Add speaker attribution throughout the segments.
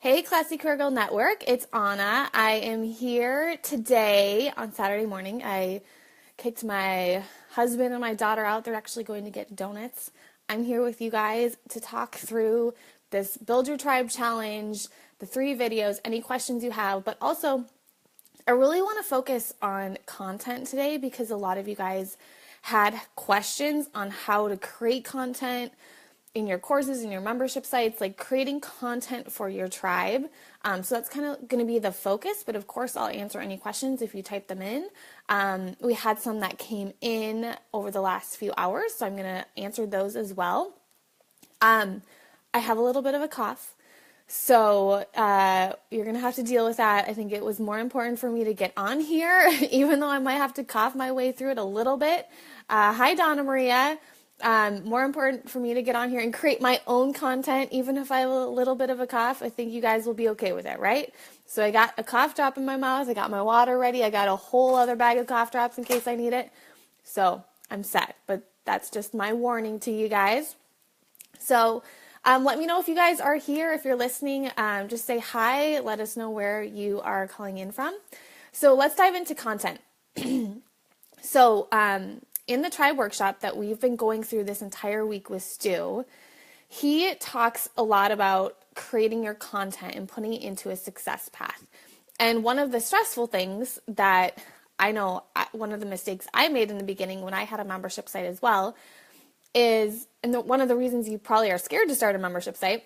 Speaker 1: Hey, Classy Career Girl Network, it's Anna. I am here today on Saturday morning. I kicked my husband and my daughter out. They're actually going to get donuts. I'm here with you guys to talk through this Build Your Tribe challenge, the 3 videos, any questions you have, but also I really want to focus on content today because a lot of you guys had questions on how to create content in your courses, in your membership sites, like creating content for your tribe. So that's kind of going to be the focus, but of course I'll answer any questions if you type them in. We had some that came in over the last few hours, so I'm going to answer those as well. I have a little bit of a cough. So you're going to have to deal with that. I think it was more important for me to get on here, even though I might have to cough my way through it a little bit. Hi, Donna Maria. More important for me to get on here and create my own content, even if I have a little bit of a cough. I think you guys will be okay with it, right? So I got a cough drop in my mouth. I got my water ready. I got a whole other bag of cough drops in case I need it. So I'm set, but that's just my warning to you guys. So let me know if you guys are here. If you're listening, just say hi. Let us know where you are calling in from. So let's dive into content. So in the Tribe Workshop that we've been going through this entire week with Stu, he talks a lot about creating your content and putting it into a success path. And one of the stressful things that I know, one of the mistakes I made in the beginning when I had a membership site as well, is, and one of the reasons you probably are scared to start a membership site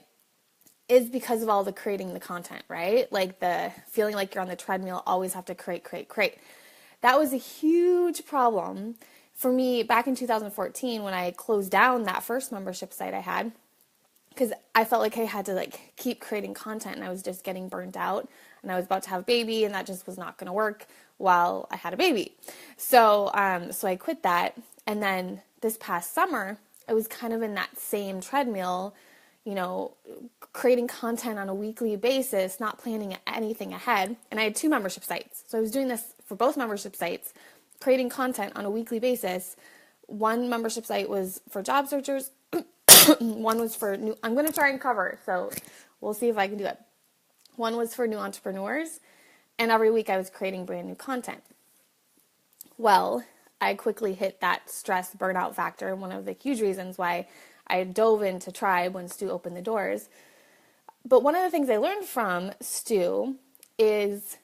Speaker 1: is because of all the creating the content, right? Like the feeling like you're on the treadmill, always have to create. That was a huge problem for me back in 2014 when I closed down that first membership site I had, because I felt like I had to keep creating content and I was just getting burnt out and I was about to have a baby and that just was not going to work while I had a baby. So I quit that. And then this past summer, I was kind of in that same treadmill, creating content on a weekly basis, not planning anything ahead. And I had 2 membership sites. So I was doing this for both membership sites, creating content on a weekly basis. One membership site was for job searchers. One was for new, I'm going to try and cover, so we'll see if I can do it. One was for new entrepreneurs, and every week I was creating brand new content. Well, I quickly hit that stress burnout factor, one of the huge reasons why I dove into Tribe when Stu opened the doors. But one of the things I learned from Stu is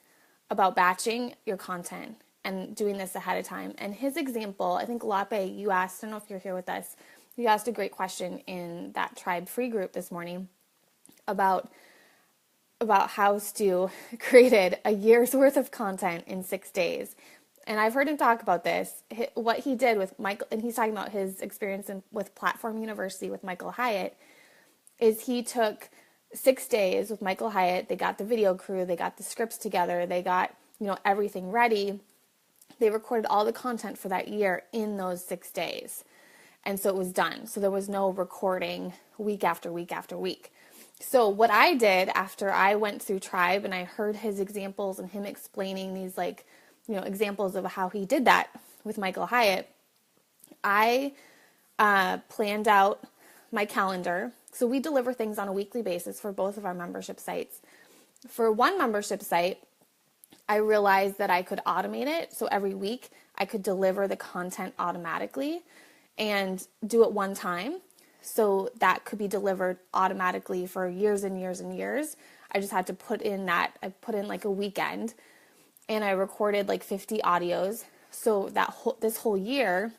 Speaker 1: about batching your content and doing this ahead of time. And his example, I think Lape, you asked, I don't know if you're here with us, you asked a great question in that Tribe free group this morning about how Stu created a year's worth of content in 6 days. And I've heard him talk about this, what he did with Michael, and he's talking about his experience with Platform University with Michael Hyatt, is he took 6 days with Michael Hyatt. They got the video crew, they got the scripts together, they got, everything ready. They recorded all the content for that year in those 6 days. And so it was done. So there was no recording week after week after week. So what I did after I went through Tribe and I heard his examples and him explaining these examples of how he did that with Michael Hyatt, I planned out my calendar. So we deliver things on a weekly basis for both of our membership sites. For one membership site, I realized that I could automate it. So every week I could deliver the content automatically and do it one time. So that could be delivered automatically for years and years and years. I just had to put in a weekend and I recorded 50 audios. So this whole year,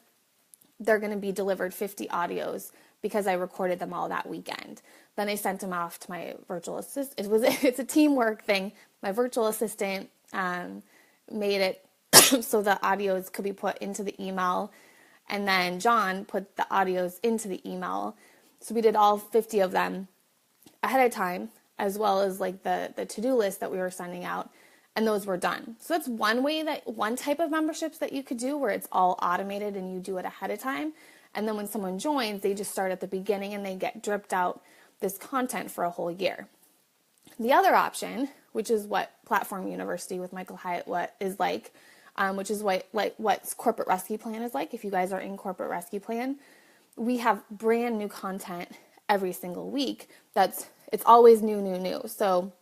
Speaker 1: they're going to be delivered 50 audios because I recorded them all that weekend. Then I sent them off to my virtual assistant. It's a teamwork thing. My virtual assistant made it so the audios could be put into the email, and then John put the audios into the email. So we did all 50 of them ahead of time, as well as the to-do list that we were sending out, and those were done. So that's one type of memberships that you could do where it's all automated and you do it ahead of time. And then when someone joins, they just start at the beginning and they get dripped out this content for a whole year. The other option, which is what Platform University with Michael Hyatt is like, which is what Corporate Rescue Plan is like. If you guys are in Corporate Rescue Plan, we have brand new content every single week. It's always new. So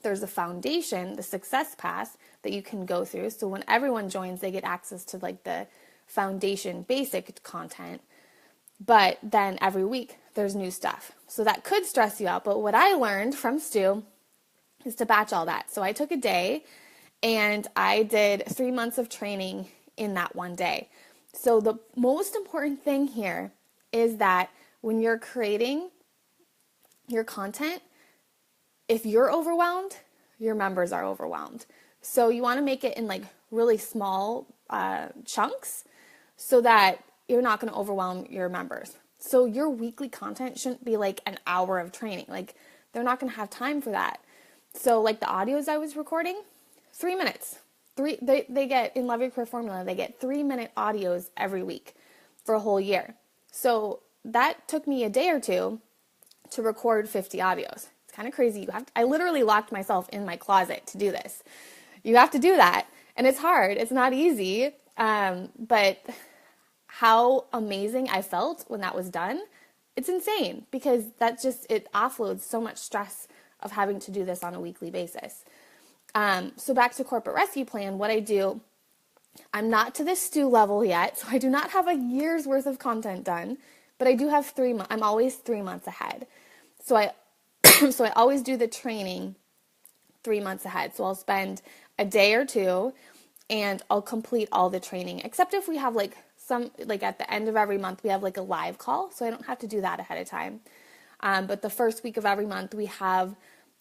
Speaker 1: There's a foundation, the success path that you can go through. So when everyone joins, they get access to like the foundation basic content. But then every week there's new stuff. So that could stress you out. But what I learned from Stu is to batch all that. So I took a day and I did 3 months of training in that one day. So the most important thing here is that when you're creating your content, if you're overwhelmed, your members are overwhelmed. So you want to make it in like really small chunks so that you're not going to overwhelm your members. So your weekly content shouldn't be like an hour of training. Like they're not going to have time for that. So like the audios I was recording, 3 minutes. They get in Love Your Career Formula, they get 3-minute audios every week for a whole year. So that took me a day or two to record 50 audios. It's kind of crazy. I literally locked myself in my closet to do this. You have to do that. And it's hard. It's not easy. But how amazing I felt when that was done, it's insane because it offloads so much stress of having to do this on a weekly basis. So back to Corporate Rescue Plan, what I do, I'm not to this Stu level yet, so I do not have a year's worth of content done, but I do have 3 months. I'm always 3 months ahead. So I always do the training 3 months ahead. So I'll spend a day or two and I'll complete all the training, except if we have like at the end of every month, we have like a live call. So I don't have to do that ahead of time. But the first week of every month, we have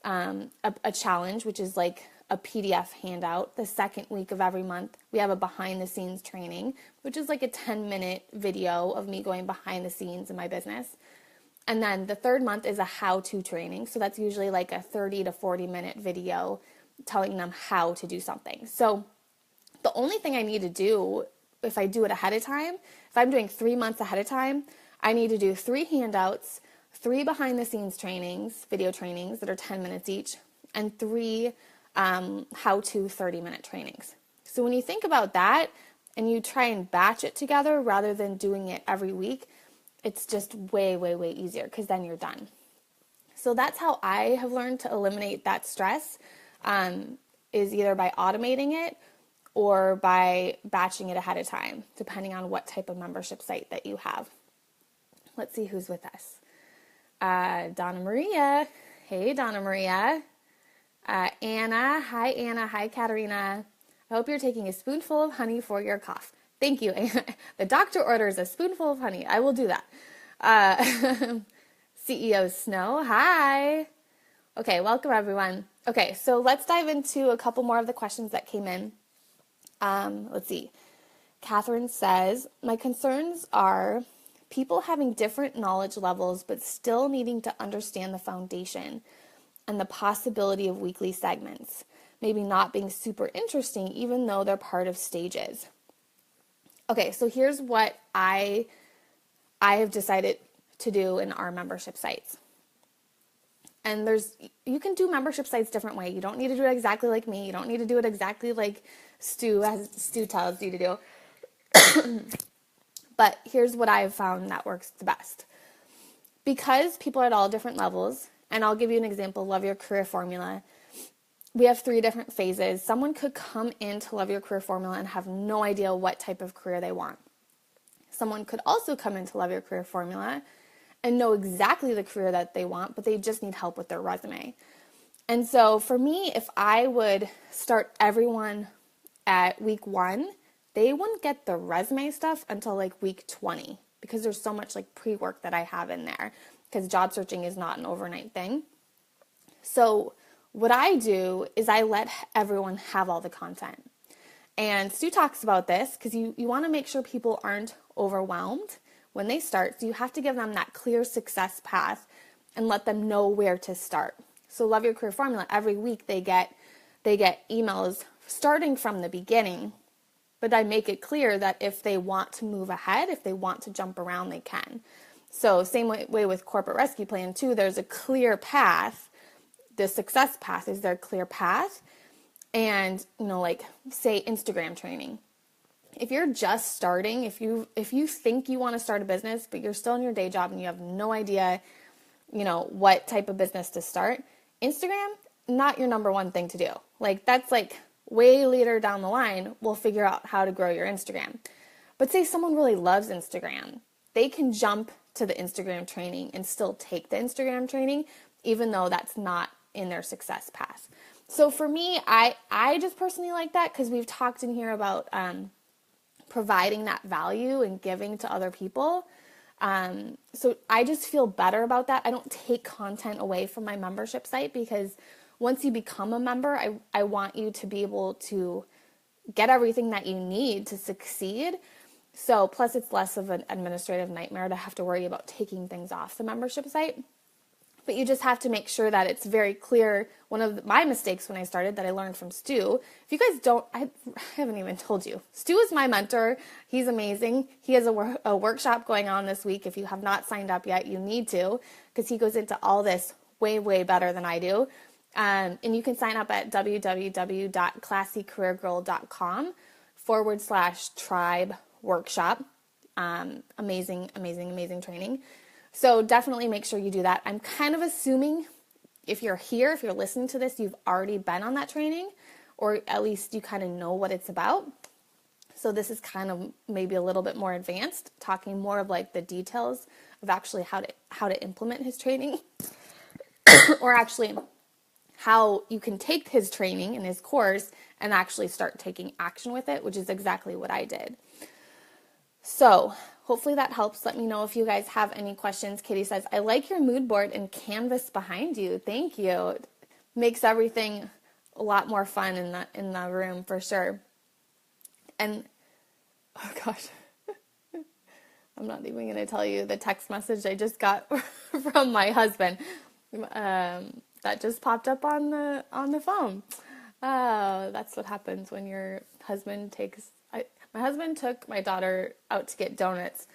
Speaker 1: a challenge, which is like a PDF handout. The second week of every month, we have a behind the scenes training, which is like a 10-minute video of me going behind the scenes in my business. And then the third month is a how-to training. So that's usually like a 30 to 40-minute video telling them how to do something. So the only thing I need to do, if I do it ahead of time, if I'm doing 3 months ahead of time, I need to do 3 handouts, 3 behind the scenes trainings, video trainings that are 10 minutes each, and 3 how-to 30-minute trainings. So when you think about that and you try and batch it together rather than doing it every week, it's just way, way, way easier because then you're done. So that's how I have learned to eliminate that stress, is either by automating it or by batching it ahead of time, depending on what type of membership site that you have. Let's see who's with us. Donna Maria. Hey, Donna Maria. Anna. Hi, Anna. Hi, Katerina. I hope you're taking a spoonful of honey for your cough. Thank you. The doctor orders a spoonful of honey. I will do that. CEO Snow. Hi. Okay, welcome everyone. Okay, so let's dive into a couple more of the questions that came in. Let's see. Catherine says, my concerns are people having different knowledge levels but still needing to understand the foundation and the possibility of weekly segments, maybe not being super interesting even though they're part of stages. Okay, so here's what I have decided to do in our membership sites. And you can do membership sites different way. You don't need to do it exactly like me. You don't need to do it exactly like Stu tells you to do. But here's what I've found that works the best. Because people are at all different levels, and I'll give you an example, Love Your Career Formula. We have 3 different phases. Someone could come into Love Your Career Formula and have no idea what type of career they want. Someone could also come into Love Your Career Formula and know exactly the career that they want, but they just need help with their resume. And so for me, if I would start everyone at week 1, they wouldn't get the resume stuff until like week 20 because there's so much like pre-work that I have in there because job searching is not an overnight thing. So what I do is I let everyone have all the content. And Stu talks about this because you want to make sure people aren't overwhelmed when they start. So you have to give them that clear success path and let them know where to start. So Love Your Career Formula, every week they get emails starting from the beginning, but I make it clear that if they want to move ahead, if they want to jump around, they can. So same way with Corporate Rescue Plan too, there's a clear path. The success path is their clear path. And, like say Instagram training. If you're just starting, if you think you want to start a business, but you're still in your day job and you have no idea, what type of business to start, Instagram not your number one thing to do. Like, that's like way later down the line, we'll figure out how to grow your Instagram. But say someone really loves Instagram, they can jump to the Instagram training and still take the Instagram training, even though that's not in their success path. So for me, I just personally like that because we've talked in here about providing that value and giving to other people. So I just feel better about that. I don't take content away from my membership site because once you become a member, I want you to be able to get everything that you need to succeed. So plus it's less of an administrative nightmare to have to worry about taking things off the membership site. But you just have to make sure that it's very clear. One of my mistakes when I started that I learned from Stu, if you guys don't, I haven't even told you, Stu is my mentor. He's amazing. He has a workshop going on this week. If you have not signed up yet, you need to, because he goes into all this way, way better than I do. And you can sign up at www.classycareergirl.com/tribe workshop. Amazing, amazing, amazing training. So definitely make sure you do that. I'm kind of assuming if you're here, if you're listening to this, you've already been on that training, or at least you kind of know what it's about. So this is kind of maybe a little bit more advanced, talking more of like the details of actually how to implement his training, or actually how you can take his training and his course and actually start taking action with it, which is exactly what I did. So hopefully that helps. Let me know if you guys have any questions. Katie says, I like your mood board and canvas behind you. Thank you. It makes everything a lot more fun in the room for sure. And, oh gosh, I'm not even going to tell you the text message I just got from my husband. That just popped up on the phone. That's what happens when your husband takes... My husband took my daughter out to get donuts,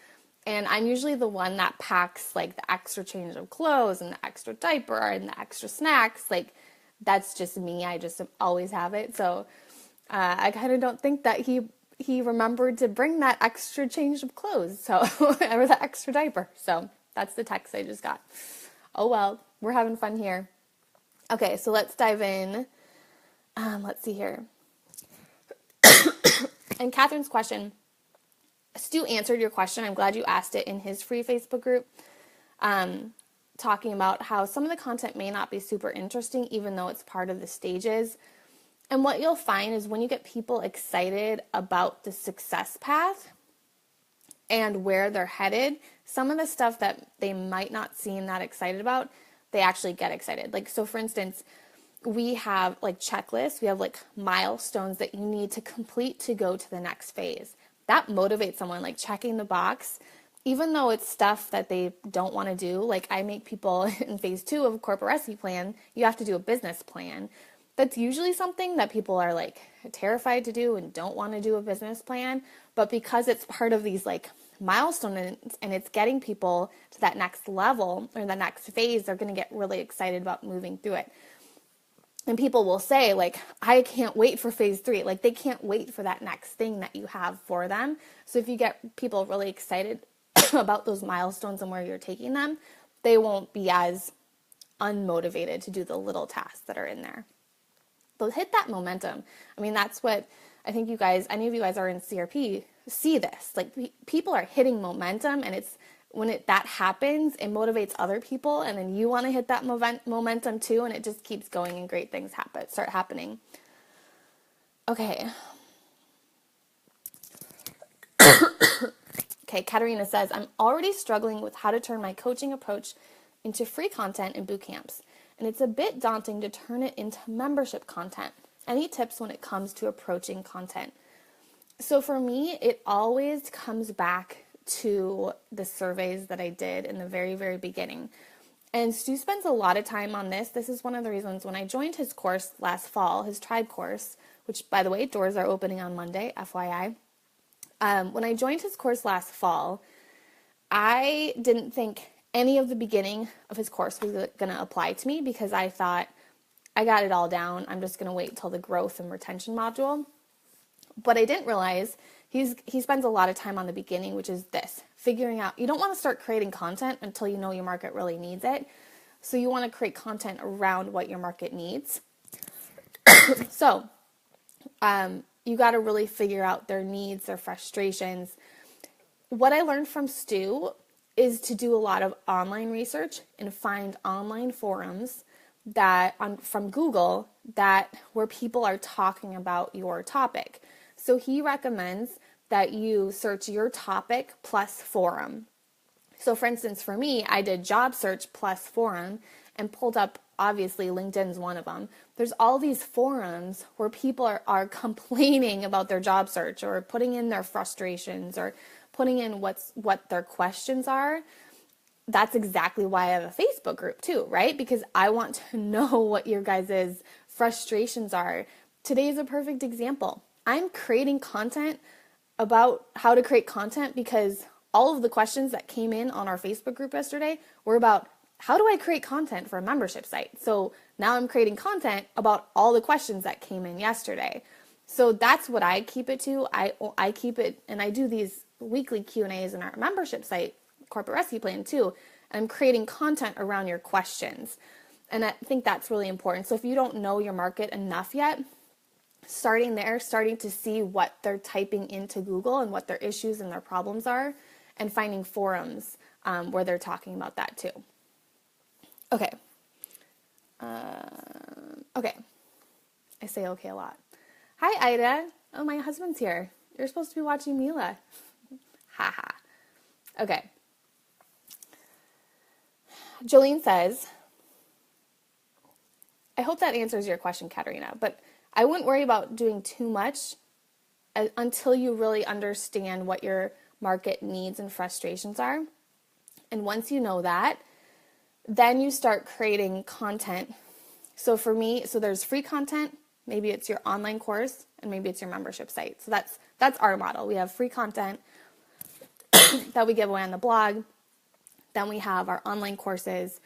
Speaker 1: and I'm usually the one that packs like the extra change of clothes and the extra diaper and the extra snacks. Like, that's just me. I just always have it. So I kind of don't think that he remembered to bring that extra change of clothes, so or the extra diaper. So that's the text I just got. Oh well, we're having fun here. Okay, so let's dive in. Let's see here. And Catherine's question, Stu answered your question. I'm glad you asked it in his free Facebook group, talking about how some of the content may not be super interesting, even though it's part of the stages. And what you'll find is when you get people excited about the success path and where they're headed, some of the stuff that they might not seem that excited about, they actually get excited. Like, so for instance, we have like checklists, we have like milestones that you need to complete to go to the next phase. That motivates someone, like checking the box, even though it's stuff that they don't want to do. Like, I make people in phase 2 of a corporate recipe plan, you have to do a business plan. That's usually something that people are like terrified to do and don't want to do a business plan. But because it's part of these like milestones and it's getting people to that next level or the next phase, they're going to get really excited about moving through it. And people will say, like, I can't wait for phase 3. Like, they can't wait for that next thing that you have for them. So if you get people really excited about those milestones and where you're taking them, they won't be as unmotivated to do the little tasks that are in there. But hit that momentum. I mean, that's what I think you guys, any of you guys are in CRP, see this. Like, people are hitting momentum, and it's when that happens, it motivates other people, and then you want to hit that momentum too, and it just keeps going, and great things start happening. Okay. Okay, Katerina says, I'm already struggling with how to turn my coaching approach into free content in boot camps, and it's a bit daunting to turn it into membership content. Any tips when it comes to approaching content? So for me, it always comes back to the surveys that I did in the very, very beginning. And Stu spends a lot of time on this. This is one of the reasons when I joined his course last fall, his tribe course, which, by the way, doors are opening on Monday, FYI. When I joined his course last fall, I didn't think any of the beginning of his course was going to apply to me because I thought, I got it all down. I'm just going to wait till the growth and retention module. But I didn't realize he spends a lot of time on the beginning, which is this, figuring out, you don't want to start creating content until you know your market really needs it. So you want to create content around what your market needs. So you got to really figure out their needs, their frustrations. What I learned from Stu is to do a lot of online research and find online forums from Google where people are talking about your topic. So he recommends that you search your topic plus forum. So for instance, for me, I did job search plus forum and pulled up, obviously LinkedIn's one of them. There's all these forums where people are complaining about their job search or putting in their frustrations or putting in what their questions are. That's exactly why I have a Facebook group too, right? Because I want to know what your guys' frustrations are. Today is a perfect example. I'm creating content about how to create content because all of the questions that came in on our Facebook group yesterday were about how do I create content for a membership site? So now I'm creating content about all the questions that came in yesterday. So that's what I keep it to. I keep it, and I do these weekly Q&As in our membership site, Corporate Rescue Plan too. And I'm creating content around your questions. And I think that's really important. So if you don't know your market enough yet, starting to see what they're typing into Google and what their issues and their problems are, and finding forums where they're talking about that too. Okay. Okay. I say okay a lot. Hi, Ida. Oh, my husband's here. You're supposed to be watching Mila. Haha. Okay. Jolene says, I hope that answers your question, Katerina, but I wouldn't worry about doing too much until you really understand what your market needs and frustrations are. And once you know that, then you start creating content. So for me, there's free content, maybe it's your online course, and maybe it's your membership site. So that's our model. We have free content that we give away on the blog. Then we have our online courses,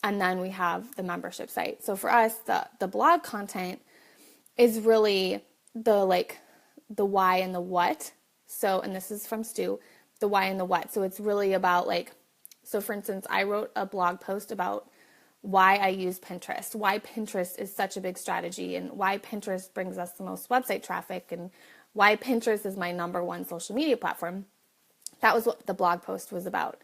Speaker 1: and then we have the membership site. So for us, the blog content is really the why and the what. So, and this is from Stu, the why and the what. So it's really about so for instance, I wrote a blog post about why I use Pinterest, why Pinterest is such a big strategy, and why Pinterest brings us the most website traffic, and why Pinterest is my number one social media platform. That was what the blog post was about.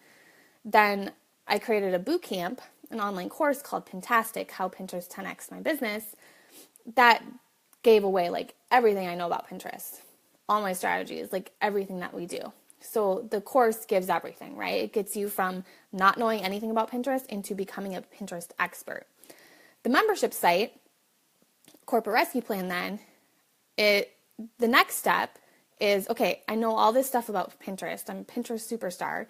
Speaker 1: Then I created a boot camp, an online course called Pintastic, How Pinterest 10x My Business, that gave away everything I know about Pinterest, all my strategies, everything that we do. So the course gives everything, right? It gets you from not knowing anything about Pinterest into becoming a Pinterest expert. The membership site, Corporate Rescue Plan, then, the next step is, okay, I know all this stuff about Pinterest. I'm a Pinterest superstar,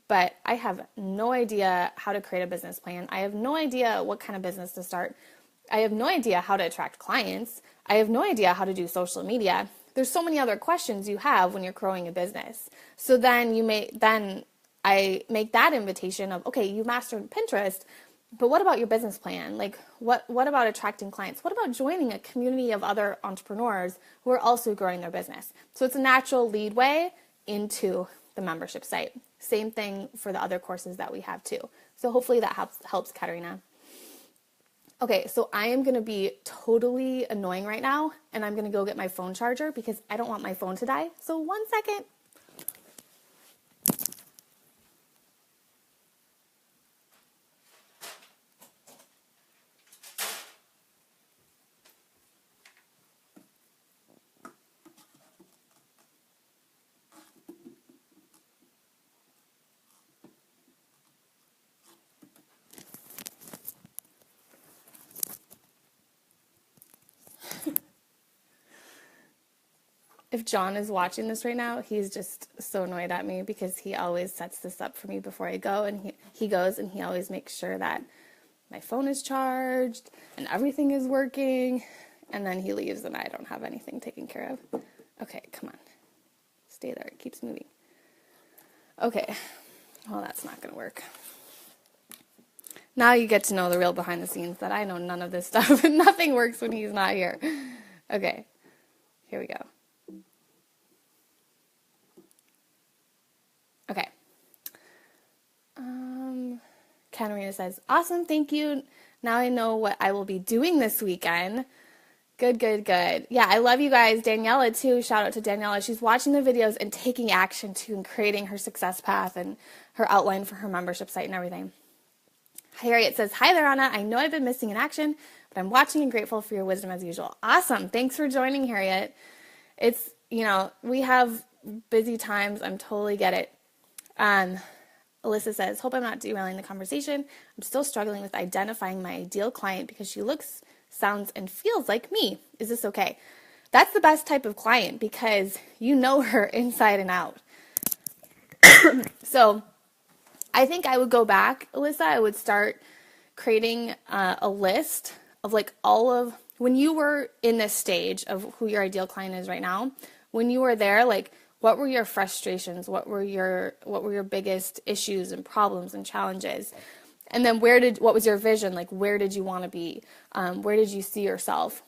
Speaker 1: but I have no idea how to create a business plan. I have no idea what kind of business to start. I have no idea how to attract clients. I have no idea how to do social media. There's so many other questions you have when you're growing a business. So then I make that invitation of, okay, you mastered Pinterest, but what about your business plan? What about attracting clients? What about joining a community of other entrepreneurs who are also growing their business? So it's a natural lead way into the membership site. Same thing for the other courses that we have too. So hopefully that helps Katerina. Okay, so I am going to be totally annoying right now, and I'm going to go get my phone charger because I don't want my phone to die. So 1 second. If John is watching this right now, he's just so annoyed at me because he always sets this up for me before I go, and he goes and he always makes sure that my phone is charged and everything is working, and then he leaves and I don't have anything taken care of. Okay, come on. Stay there. It keeps moving. Okay. Well, that's not going to work. Now you get to know the real behind the scenes that I know none of this stuff and nothing works when he's not here. Okay. Here we go. Okay. Katarina says, awesome, thank you. Now I know what I will be doing this weekend. Good, good, good. Yeah, I love you guys. Daniela, too. Shout out to Daniela. She's watching the videos and taking action, too, and creating her success path and her outline for her membership site and everything. Harriet says, hi there, Anna. I know I've been missing in action, but I'm watching and grateful for your wisdom as usual. Awesome. Thanks for joining, Harriet. It's, we have busy times. I totally get it. Alyssa says, hope I'm not derailing the conversation. I'm still struggling with identifying my ideal client because she looks, sounds, and feels like me. Is this okay? That's the best type of client because you know her inside and out. So I think I would go back, Alyssa. I would start creating a list of like all of, when you were in this stage of who your ideal client is right now, when you were there, like, what were your frustrations? What were your biggest issues and problems and challenges? And then what was your vision? Like, where did you want to be? Where did you see yourself?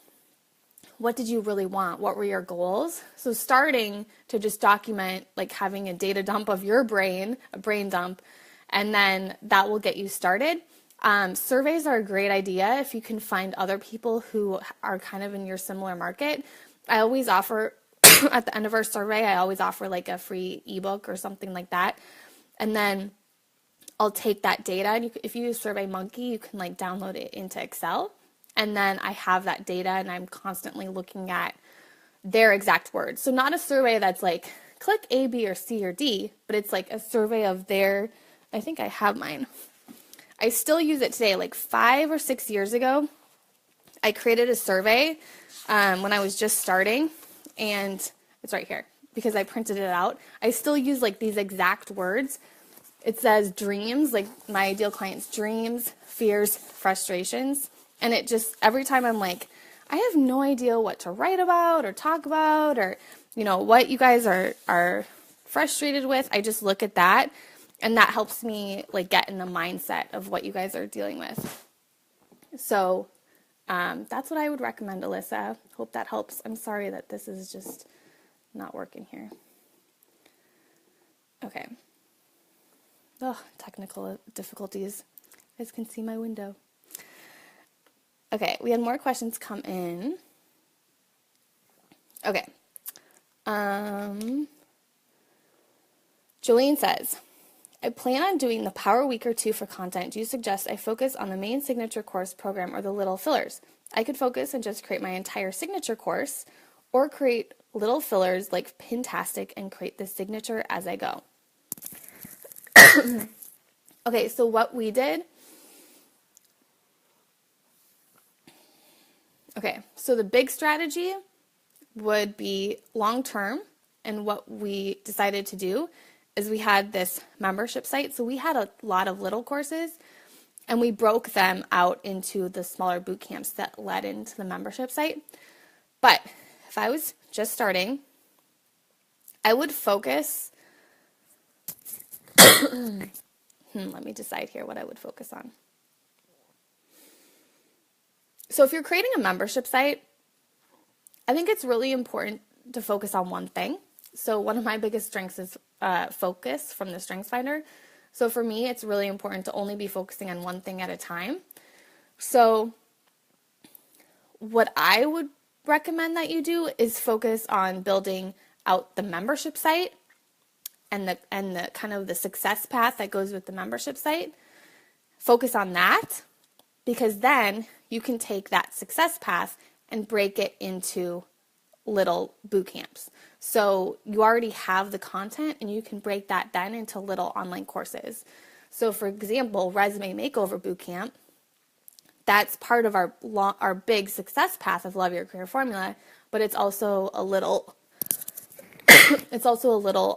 Speaker 1: What did you really want? What were your goals? So starting to just document, like having a data dump of your brain, a brain dump, and then that will get you started. Surveys are a great idea if you can find other people who are kind of in your similar market. I always offer at the end of our survey, I always offer like a free ebook or something like that. And then I'll take that data, and if you use SurveyMonkey, you can like download it into Excel. And then I have that data, and I'm constantly looking at their exact words. So not a survey that's like, click A, B, or C, or D, but it's like a survey of I think I have mine. I still use it today. Like 5 or 6 years ago, I created a survey when I was just starting. And it's right here because I printed it out. I still use like these exact words. It says dreams, like my ideal client's dreams, fears, frustrations. And it just, every time I'm like, I have no idea what to write about or talk about or, what you guys are frustrated with. I just look at that, and that helps me like get in the mindset of what you guys are dealing with. So that's what I would recommend, Alyssa. Hope that helps. I'm sorry that this is just not working here. Okay. Oh, technical difficulties. You guys can see my window. Okay, we had more questions come in. Okay. Jolene says, I plan on doing the Power Week or 2 for content. Do you suggest I focus on the main signature course program or the little fillers? I could focus and just create my entire signature course, or create little fillers like Pintastic and create the signature as I go. Okay, so what we did. Okay, so the big strategy would be long term, and what we decided to do is we had this membership site. So we had a lot of little courses, and we broke them out into the smaller boot camps that led into the membership site. But if I was just starting, I would focus. Let me decide here what I would focus on. So if you're creating a membership site, I think it's really important to focus on one thing. So one of my biggest strengths is focus from the Strengths Finder. So for me, it's really important to only be focusing on one thing at a time. So what I would recommend that you do is focus on building out the membership site and the kind of the success path that goes with the membership site. Focus on that, because then you can take that success path and break it into little boot camps. So you already have the content, and you can break that then into little online courses. So for example, Resume Makeover Bootcamp, that's part of our big success path of Love Your Career Formula, but it's also a little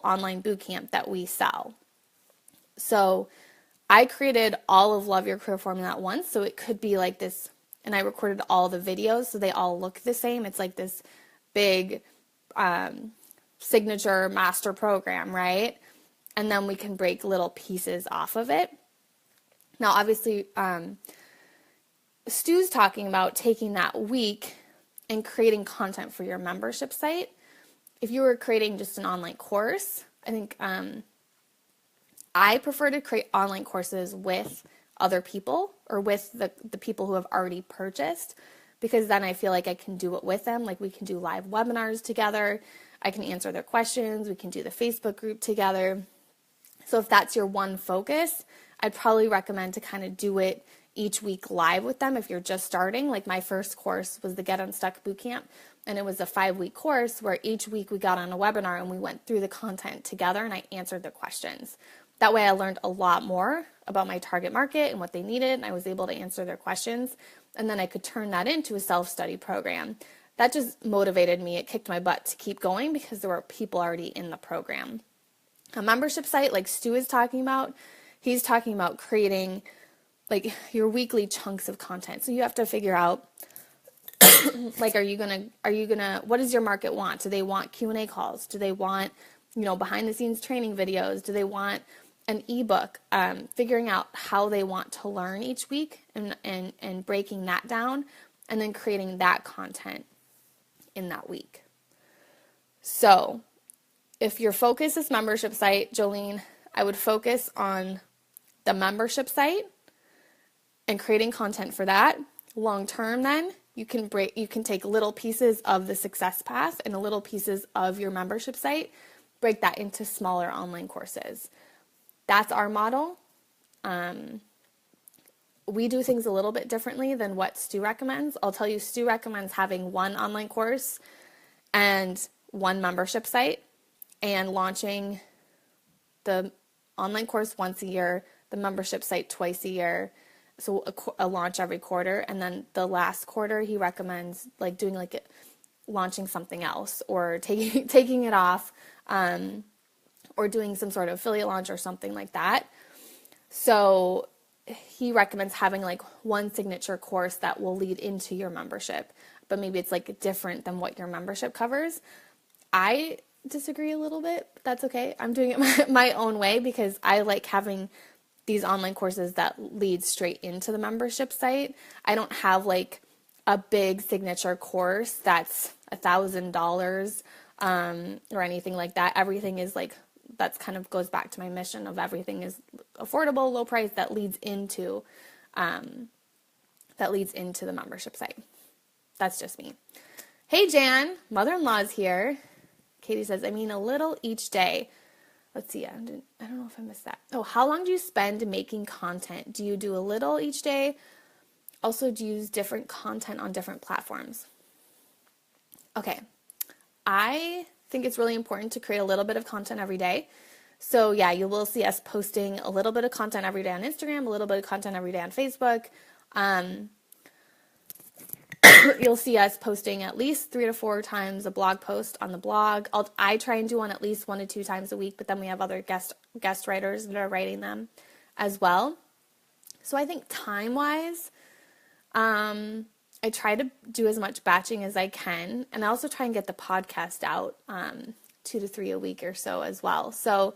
Speaker 1: online bootcamp that we sell. So I created all of Love Your Career Formula at once, so it could be like this, and I recorded all the videos so they all look the same. It's like this big signature master program, right? And then we can break little pieces off of it. Now, obviously, Stu's talking about taking that week and creating content for your membership site. If you were creating just an online course, I think I prefer to create online courses with other people or with the people who have already purchased, because then I feel like I can do it with them. Like we can do live webinars together. I can answer their questions. We can do the Facebook group together. So if that's your one focus, I'd probably recommend to kind of do it each week live with them if you're just starting. Like my first course was the Get Unstuck Bootcamp, and it was a 5-week course where each week we got on a webinar and we went through the content together and I answered their questions. That way I learned a lot more about my target market and what they needed, and I was able to answer their questions, and then I could turn that into a self-study program. That just motivated me. It kicked my butt to keep going because there were people already in the program. A membership site like Stu is talking about, he's talking about creating like your weekly chunks of content. So you have to figure out like, what does your market want? Do they want Q&A calls? Do they want, behind the scenes training videos? Do they want an ebook? Figuring out how they want to learn each week and breaking that down and then creating that content in that week. So if your focus is membership site, Jolene, I would focus on the membership site and creating content for that. Long term, then you can take little pieces of the success path and little pieces of your membership site, break that into smaller online courses. That's our model. We do things a little bit differently than what Stu recommends. I'll tell you, Stu recommends having one online course and one membership site and launching the online course once a year, the membership site twice a year, so a launch every quarter, and then the last quarter he recommends like doing launching something else or taking it off, or doing some sort of affiliate launch or something like that. So he recommends having like one signature course that will lead into your membership, but maybe it's like different than what your membership covers. I disagree a little bit, but that's okay. I'm doing it my own way because I like having these online courses that lead straight into the membership site. I don't have like a big signature course that's $1,000 or anything like that. Everything is like, that's kind of goes back to my mission of everything is affordable, low price, that leads into the membership site. That's just me. Hey Jan, mother-in-law's here. Katie says, I mean a little each day. Let's see, I don't know if I missed that. Oh, how long do you spend making content? Do you do a little each day? Also, do you use different content on different platforms? Okay, I think it's really important to create a little bit of content every day. So yeah, you will see us posting a little bit of content every day on Instagram, a little bit of content every day on Facebook. You'll see us posting at least 3 to 4 times a blog post on the blog. I try and do one at least 1 to 2 times a week, but then we have other guest writers that are writing them as well. So I think time-wise, I try to do as much batching as I can, and I also try and get the podcast out 2 to 3 a week or so as well. So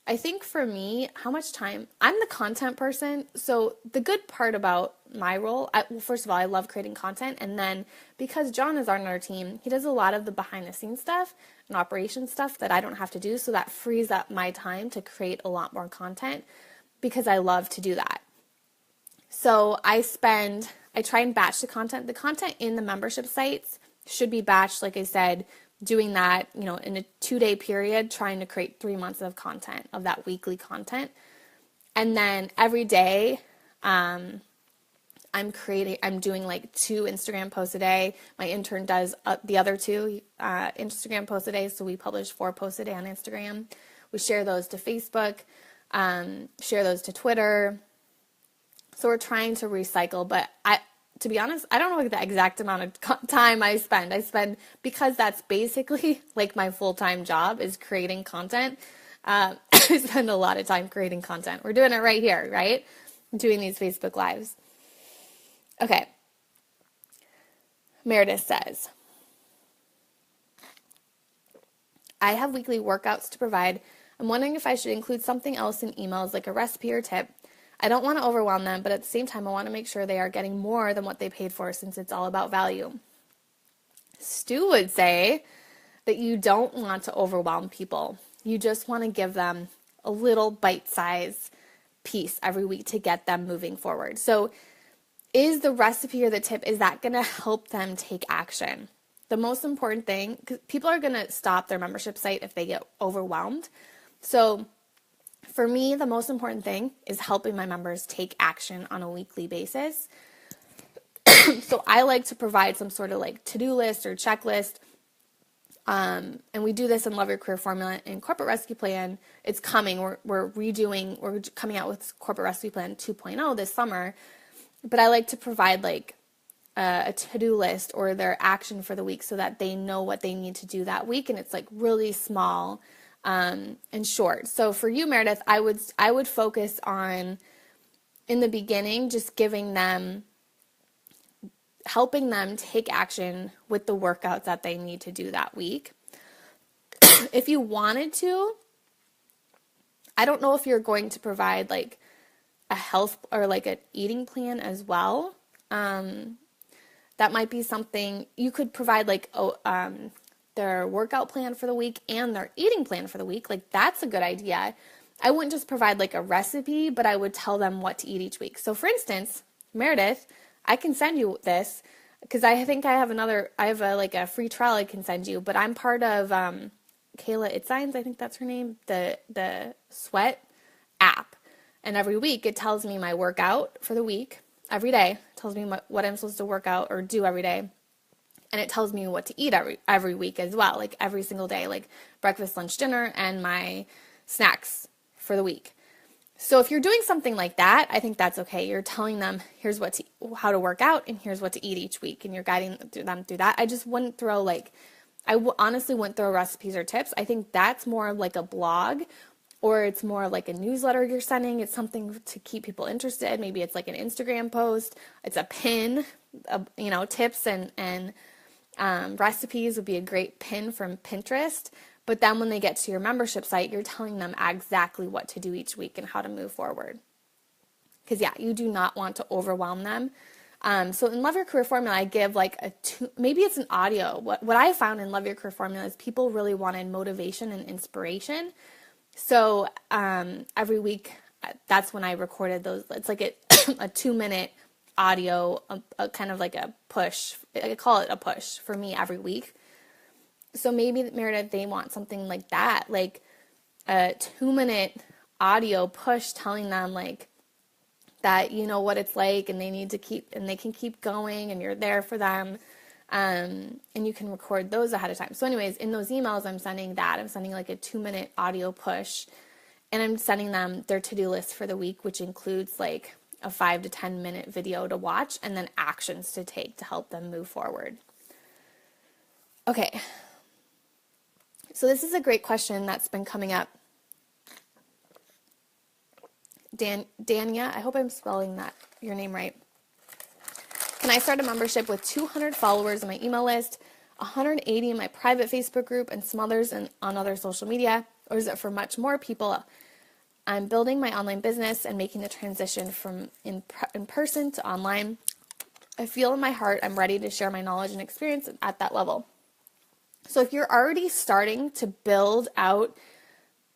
Speaker 1: I think for me, how much time, I'm the content person, so the good part about my role, first of all, I love creating content, and then because John is on our team, he does a lot of the behind-the-scenes stuff and operations stuff that I don't have to do, so that frees up my time to create a lot more content because I love to do that. So I try and batch the content. The content in the membership sites should be batched, like I said, doing that, in a 2-day period, trying to create 3 months of content, of that weekly content. And then every day, I'm doing like 2 Instagram posts a day. My intern does the other 2 Instagram posts a day. So we publish 4 posts a day on Instagram. We share those to Facebook, share those to Twitter. So we're trying to recycle, but to be honest, I don't know the exact amount of time I spend. Because that's basically like my full-time job is creating content. I spend a lot of time creating content. We're doing it right here, right? Doing these Facebook Lives. Okay. Meredith says, I have weekly workouts to provide. I'm wondering if I should include something else in emails like a recipe or tip. I don't want to overwhelm them, but at the same time, I want to make sure they are getting more than what they paid for since it's all about value. Stu would say that you don't want to overwhelm people. You just want to give them a little bite-sized piece every week to get them moving forward. So is the recipe or the tip, is that going to help them take action? The most important thing, because people are going to stop their membership site if they get overwhelmed. So for me, the most important thing is helping my members take action on a weekly basis. So I like to provide some sort of like to-do list or checklist. And we do this in Love Your Career Formula and Corporate Rescue Plan. It's coming. We're coming out with Corporate Rescue Plan 2.0 this summer. But I like to provide like a to-do list or their action for the week so that they know what they need to do that week. And it's like really small and short. So for you, Meredith, I would focus on, in the beginning, just helping them take action with the workouts that they need to do that week. If you wanted to, I don't know if you're going to provide like a health or like an eating plan as well. That might be something you could provide, like their workout plan for the week and their eating plan for the week. Like that's a good idea. I wouldn't just provide like a recipe, but I would tell them what to eat each week. So for instance, Meredith, I can send you this because I think I have a free trial I can send you, but I'm part of Kayla Itzines, I think that's her name, the Sweat app. And every week it tells me my workout for the week. Every day it tells me what I'm supposed to work out or do every day. And it tells me what to eat every week as well, like every single day, like breakfast, lunch, dinner, and my snacks for the week. So if you're doing something like that, I think that's okay. You're telling them here's how to work out and here's what to eat each week, and you're guiding them through that. I just wouldn't throw honestly wouldn't throw recipes or tips. I think that's more like a blog, or it's more like a newsletter you're sending. It's something to keep people interested. Maybe it's like an Instagram post. It's a pin, tips and recipes would be a great pin from Pinterest. But then when they get to your membership site, you're telling them exactly what to do each week and how to move forward. Because you do not want to overwhelm them. So in Love Your Career Formula, I give like maybe it's an audio. What I found in Love Your Career Formula is people really wanted motivation and inspiration. So every week, that's when I recorded those. It's like a 2-minute audio, a kind of like a push. I call it a push for me every week. So maybe, Meredith, they want something like that, like a 2-minute audio push telling them like that you know what it's like and they can keep going and you're there for them. And you can record those ahead of time. So anyways, in those emails, I'm sending like a 2-minute audio push, and I'm sending them their to-do list for the week, which includes like a 5 to 10 minute video to watch and then actions to take to help them move forward. Okay. So this is a great question that's been coming up. Dania, I hope I'm spelling your name right. Can I start a membership with 200 followers on my email list, 180 in my private Facebook group, and some others on other social media? Or is it for much more people? I'm building my online business and making the transition from in person to online. I feel in my heart I'm ready to share my knowledge and experience at that level. So if you're already starting to build out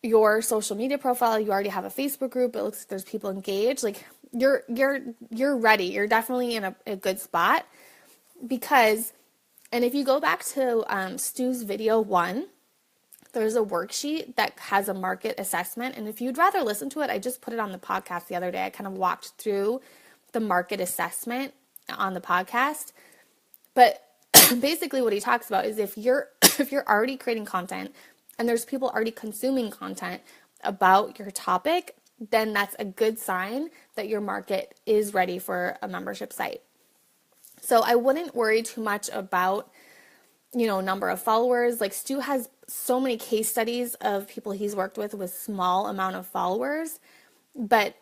Speaker 1: your social media profile, you already have a Facebook group, it looks like there's people engaged, like you're ready. You're definitely in a good spot because, and if you go back to Stu's video 1, there's a worksheet that has a market assessment. And if you'd rather listen to it, I just put it on the podcast the other day. I kind of walked through the market assessment on the podcast. But basically what he talks about is if you're already creating content and there's people already consuming content about your topic, then that's a good sign that your market is ready for a membership site. So I wouldn't worry too much about, number of followers. Like Stu has so many case studies of people he's worked with small amount of followers, but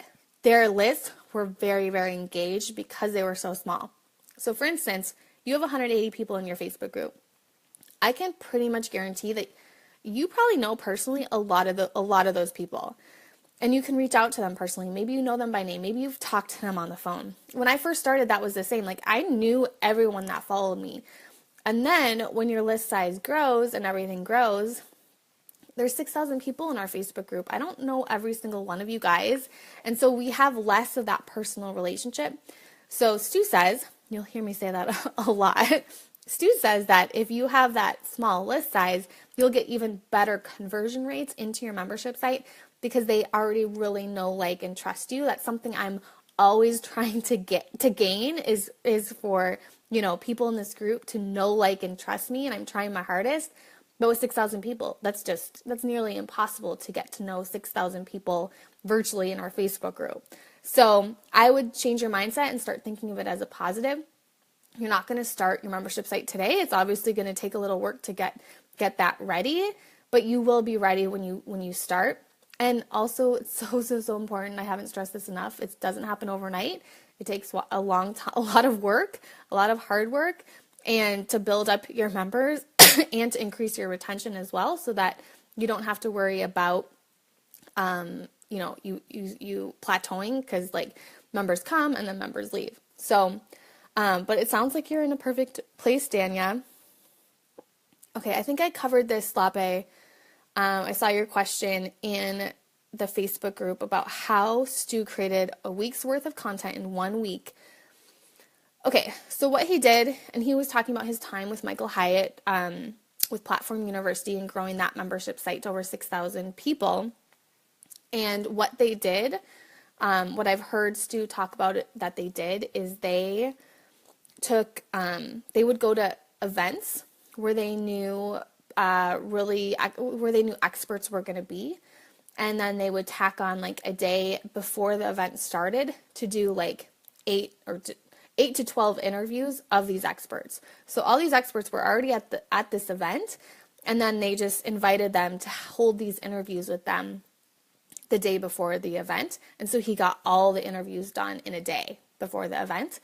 Speaker 1: their lists were very, very engaged because they were so small. So for instance, you have 180 people in your Facebook group. I can pretty much guarantee that you probably know personally a lot of those people. And you can reach out to them personally. Maybe you know them by name. Maybe you've talked to them on the phone. When I first started, that was the same. Like I knew everyone that followed me. And then when your list size grows and everything grows, there's 6,000 people in our Facebook group. I don't know every single one of you guys. And so we have less of that personal relationship. So Stu says, you'll hear me say that a lot. Stu says that if you have that small list size, you'll get even better conversion rates into your membership site because they already really know, like, and trust you. That's something I'm always trying to gain is for, you know, people in this group to know, like, and trust me, and I'm trying my hardest. But with 6,000 people, that's nearly impossible to get to know 6,000 people virtually in our Facebook group. So I would change your mindset and start thinking of it as a positive. You're not going to start your membership site today. It's obviously going to take a little work to get that ready, but you will be ready when you start. And also, it's so important. I haven't stressed this enough. It doesn't happen overnight. It takes a long time, a lot of work, a lot of hard work, and to build up your members and to increase your retention as well, so that you don't have to worry about, you plateauing, because like members come and then members leave. So, but it sounds like you're in a perfect place, Danya. Okay, I think I covered this, Lape. I saw your question in the Facebook group about how Stu created a week's worth of content in 1 week. Okay, so what he did, and he was talking about his time with Michael Hyatt with Platform University and growing that membership site to over 6,000 people. And what they did, what I've heard Stu talk about it, that they did is they would go to events where they knew experts were going to be, and then they would tack on like a day before the event started to do like 8 to 12 interviews of these experts. So all these experts were already at this event, and then they just invited them to hold these interviews with them the day before the event. And so he got all the interviews done in a day before the event.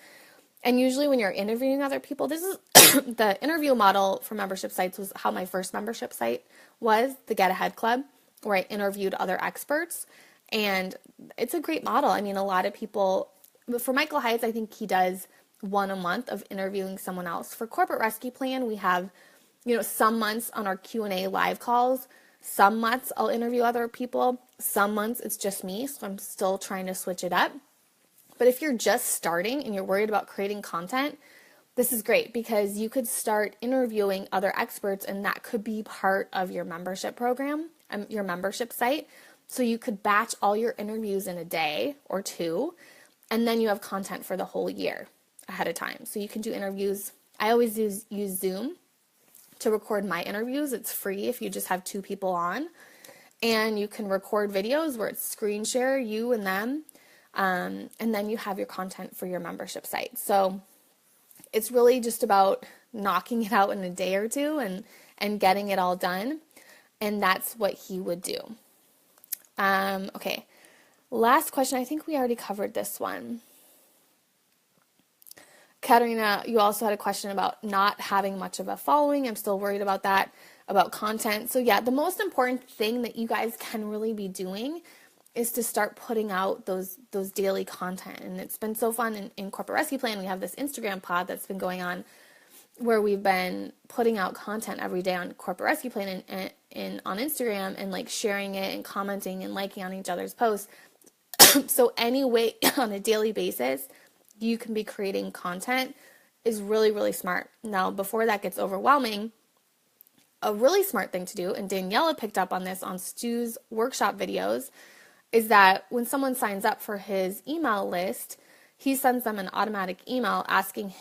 Speaker 1: And usually when you're interviewing other people, this is the interview model for membership sites was how my first membership site was, the Get Ahead Club, where I interviewed other experts. And it's a great model. I mean, a lot of people, for Michael Hyatt, I think he does 1 a month of interviewing someone else. For Corporate Rescue Plan, we have, some months on our Q&A live calls. Some months I'll interview other people. Some months it's just me, so I'm still trying to switch it up. But if you're just starting and you're worried about creating content, this is great because you could start interviewing other experts, and that could be part of your membership program, your membership site. So you could batch all your interviews in a day or 2, and then you have content for the whole year ahead of time. So you can do interviews. I always use Zoom to record my interviews. It's free if you just have 2 people on. And you can record videos where it's screen share, you and them. And then you have your content for your membership site. So it's really just about knocking it out in a day or 2 and getting it all done. And that's what he would do. Okay. Last question. I think we already covered this one. Katerina, you also had a question about not having much of a following. I'm still worried about that, about content. So yeah, the most important thing that you guys can really be doing is to start putting out those daily content. And it's been so fun in Corporate Rescue Plan. We have this Instagram pod that's been going on where we've been putting out content every day on Corporate Rescue Plan and on Instagram, and like sharing it and commenting and liking on each other's posts. So any way on a daily basis you can be creating content is really, really smart. Now, before that gets overwhelming, a really smart thing to do, and Daniela picked up on this on Stu's workshop videos, is that when someone signs up for his email list, he sends them an automatic email asking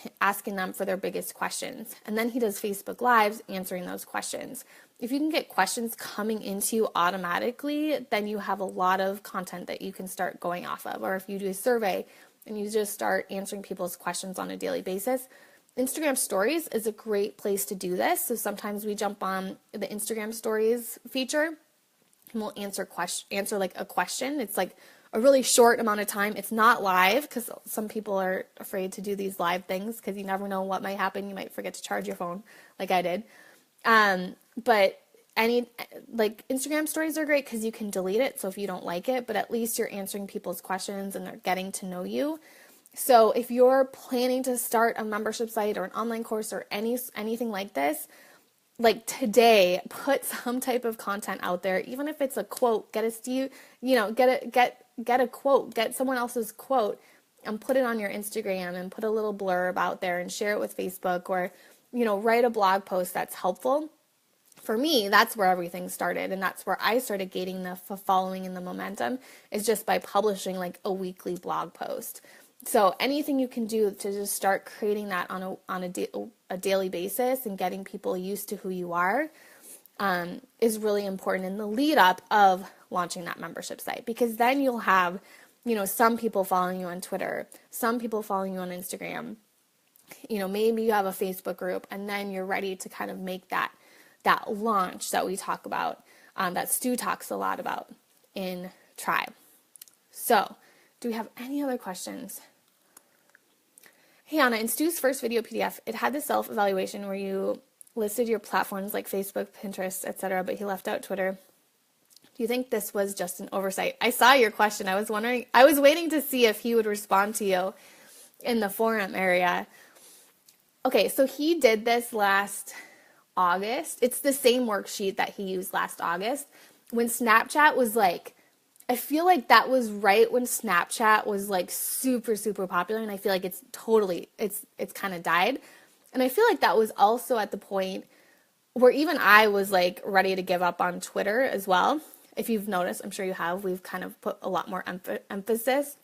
Speaker 1: them for their biggest questions. And then he does Facebook Lives answering those questions. If you can get questions coming into you automatically, then you have a lot of content that you can start going off of. Or if you do a survey and you just start answering people's questions on a daily basis, Instagram Stories is a great place to do this. So sometimes we jump on the Instagram Stories feature and we'll answer like a question. It's like a really short amount of time. It's not live because some people are afraid to do these live things because you never know what might happen. You might forget to charge your phone like I did. But Instagram Stories are great because you can delete it. So if you don't like it, but at least you're answering people's questions and they're getting to know you. So if you're planning to start a membership site or an online course or anything like this, like today, put some type of content out there, even if it's a quote. Get a quote, get someone else's quote, and put it on your Instagram and put a little blurb out there and share it with Facebook, or write a blog post that's helpful. For me, that's where everything started, and that's where I started gaining the following and the momentum, is just by publishing like a weekly blog post. So anything you can do to just start creating that on a daily basis and getting people used to who you are is really important in the lead up of launching that membership site, because then you'll have, some people following you on Twitter, some people following you on Instagram, maybe you have a Facebook group, and then you're ready to kind of make that launch that we talk about, that Stu talks a lot about in Tribe. So, do we have any other questions? Hey Anna, in Stu's first video PDF, it had the self-evaluation where you listed your platforms like Facebook, Pinterest, etc., but he left out Twitter. Do you think this was just an oversight? I saw your question. I was waiting to see if he would respond to you in the forum area. Okay, so he did this last August. It's the same worksheet that he used last August when Snapchat was like, I feel like that was right when Snapchat was like super, super popular, and I feel like it's kind of died. And I feel like that was also at the point where even I was like ready to give up on Twitter as well. If you've noticed, I'm sure you have, we've kind of put a lot more emphasis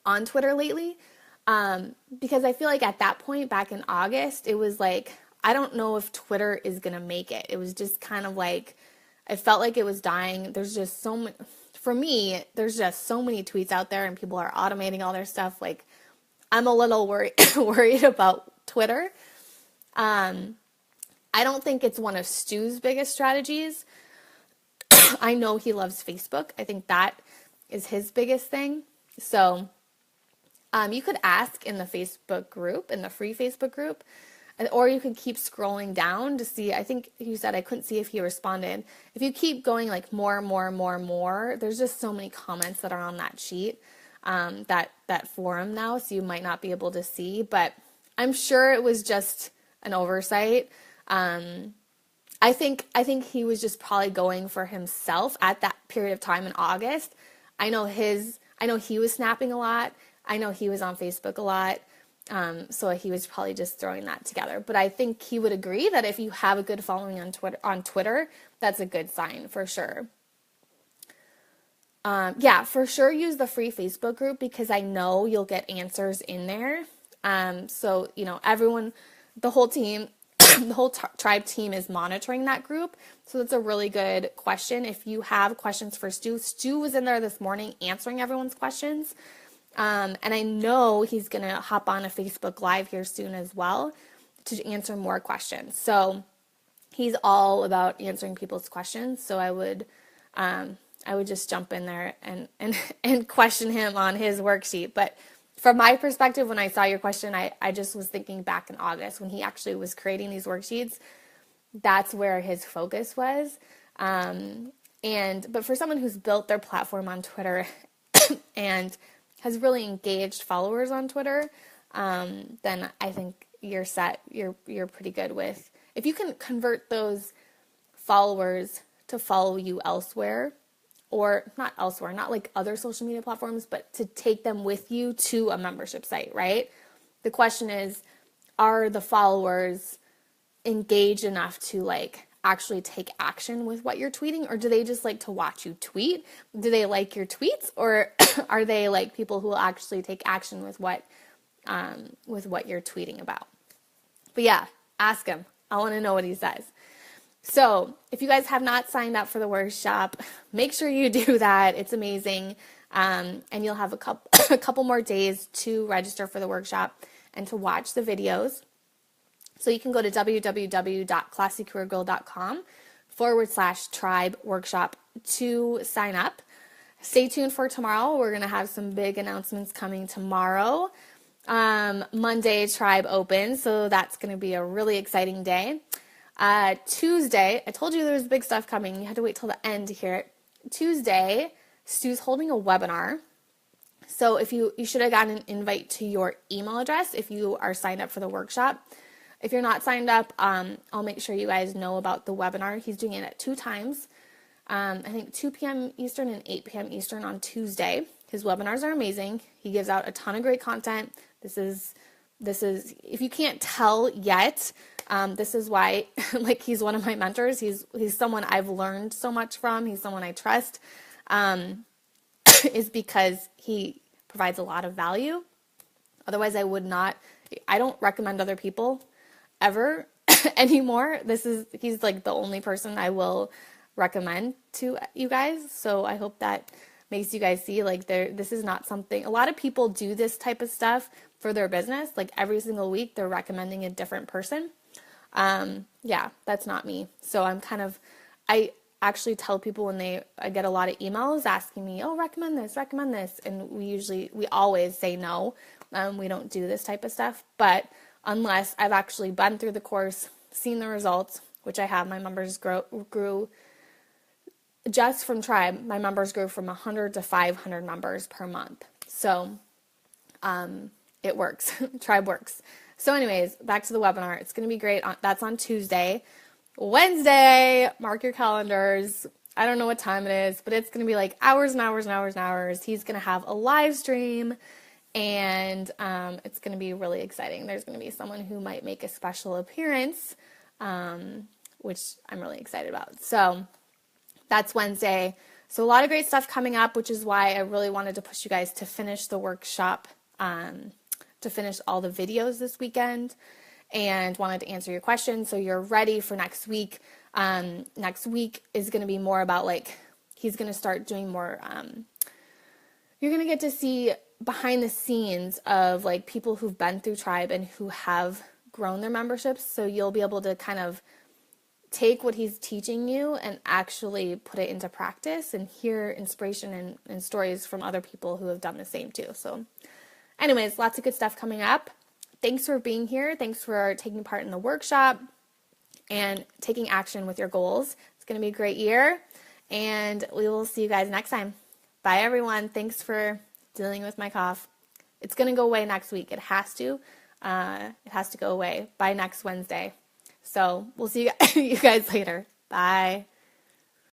Speaker 1: on Twitter lately. Because I feel like at that point back in August, it was like, I don't know if Twitter is going to make it. It was just kind of like, I felt like it was dying. There's just so many, for me, there's just so many tweets out there and people are automating all their stuff. Like, I'm a little worried about Twitter. I don't think it's one of Stu's biggest strategies. I know he loves Facebook. I think that is his biggest thing. So, you could ask in the Facebook group, in the free Facebook group, or you could keep scrolling down to see. I think you said I couldn't see if he responded. If you keep going like more, there's just so many comments that are on that sheet, that forum now, so you might not be able to see, but I'm sure it was just an oversight. I think he was just probably going for himself at that period of time in August. I know he was snapping a lot. I know he was on Facebook a lot. So he was probably just throwing that together. But I think he would agree that if you have a good following on Twitter, that's a good sign for sure. Yeah, for sure use the free Facebook group, because I know you'll get answers in there. So, everyone, the whole team, the whole Tribe team is monitoring that group. So that's a really good question. If you have questions for Stu was in there this morning answering everyone's questions. And I know he's going to hop on a Facebook Live here soon as well to answer more questions. So he's all about answering people's questions. So I would just jump in there and question him on his worksheet. But from my perspective, when I saw your question, I just was thinking back in August when he actually was creating these worksheets. That's where his focus was. But for someone who's built their platform on Twitter and has really engaged followers on Twitter, then I think you're set. You're pretty good with, if you can convert those followers to follow you elsewhere, or not elsewhere, not like other social media platforms, but to take them with you to a membership site, right? The question is, are the followers engaged enough to like actually take action with what you're tweeting, or do they just like to watch you tweet? Do they like your tweets, or are they like people who will actually take action with what you're tweeting about? But yeah, ask him. I want to know what he says. So if you guys have not signed up for the workshop, make sure you do that. It's amazing. And you'll have a couple more days to register for the workshop and to watch the videos. So you can go to www.classycareergirl.com/tribe workshop to sign up. Stay tuned for tomorrow. We're going to have some big announcements coming tomorrow. Monday, Tribe opens, so that's going to be a really exciting day. Tuesday, I told you there was big stuff coming. You had to wait till the end to hear it. Tuesday, Stu's holding a webinar. So if you should have gotten an invite to your email address if you are signed up for the workshop. If you're not signed up, I'll make sure you guys know about the webinar. He's doing it at 2 times. I think 2 p.m. Eastern and 8 p.m. Eastern on Tuesday. His webinars are amazing. He gives out a ton of great content. This is, if you can't tell yet, this is why, like, he's one of my mentors. He's someone I've learned so much from. He's someone I trust, is because he provides a lot of value. Otherwise, I don't recommend other people ever anymore. He's like the only person I will recommend to you guys. So I hope that makes you guys see, like, this is not something, a lot of people do this type of stuff for their business. Like, every single week they're recommending a different person. Yeah, that's not me. So I actually tell people when I get a lot of emails asking me, oh, recommend this. And we always say no. We don't do this type of stuff, but unless I've actually been through the course, seen the results, which I have, my members grew just from Tribe. My members grew from 100 to 500 members per month. So, it works. Tribe works. So anyways, back to the webinar. It's going to be great. That's on Tuesday. Wednesday, mark your calendars. I don't know what time it is, but it's going to be like hours and hours and hours and hours. He's going to have a live stream, and it's going to be really exciting. There's going to be someone who might make a special appearance, which I'm really excited about. So that's Wednesday. So a lot of great stuff coming up, which is why I really wanted to push you guys to finish the workshop, to finish all the videos this weekend, and wanted to answer your questions so you're ready for next week. Next week is going to be more about, like, he's going to start doing more, you're going to get to see behind the scenes of, like, people who've been through Tribe and who have grown their memberships. So you'll be able to kind of take what he's teaching you and actually put it into practice and hear inspiration and stories from other people who have done the same too. So anyways, lots of good stuff coming up. Thanks for being here. Thanks for taking part in the workshop and taking action with your goals. It's going to be a great year, and we will see you guys next time. Bye, everyone. Thanks for dealing with my cough. It's going to go away next week. It has to. It has to go away by next Wednesday. So we'll see you guys later. Bye.